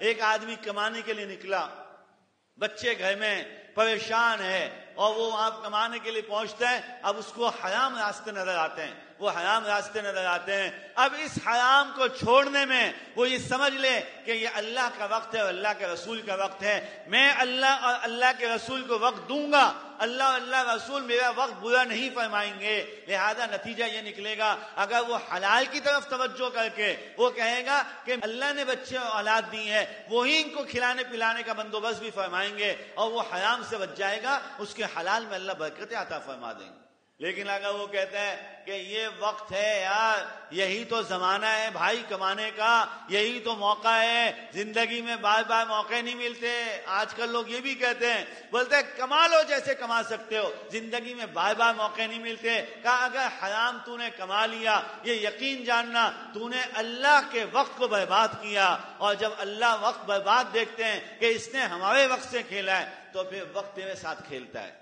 ایک آدمی کمانے کے لیے نکلا، بچے گھر میں پریشان ہے، اور وہ وہاں کمانے کے لیے پہنچتا ہے، اب اس کو حرام راستے نظر آتے ہیں، وہ حرام راستے نظر آتے ہیں۔ اب اس حرام کو چھوڑنے میں وہ یہ سمجھ لے کہ یہ اللہ کا وقت ہے اور اللہ کے رسول کا وقت ہے، میں اللہ اور اللہ کے رسول کو وقت دوں گا، اللہ اور اللہ رسول میرا وقت برا نہیں فرمائیں گے، لہذا نتیجہ یہ نکلے گا اگر وہ حلال کی طرف توجہ کر کے وہ کہے گا کہ اللہ نے بچے اور اولاد دی ہے، وہی ان کو کھلانے پلانے کا بندوبست بھی فرمائیں گے، اور وہ حرام سے بچ جائے گا، اس کے حلال میں اللہ برکتیں عطا فرما دیں گے۔ لیکن اگر وہ کہتے ہیں کہ یہ وقت ہے یار، یہی تو زمانہ ہے بھائی کمانے کا، یہی تو موقع ہے، زندگی میں بار بار موقع نہیں ملتے، آج کل لوگ یہ بھی کہتے ہیں، بولتے ہیں کما لو جیسے کما سکتے ہو، زندگی میں بار بار موقع نہیں ملتے۔ کہا اگر حرام تو نے کما لیا، یہ یقین جاننا تو نے اللہ کے وقت کو برباد کیا، اور جب اللہ وقت برباد دیکھتے ہیں کہ اس نے ہمارے وقت سے کھیلا ہے، تو پھر وقت تیرے ساتھ کھیلتا ہے۔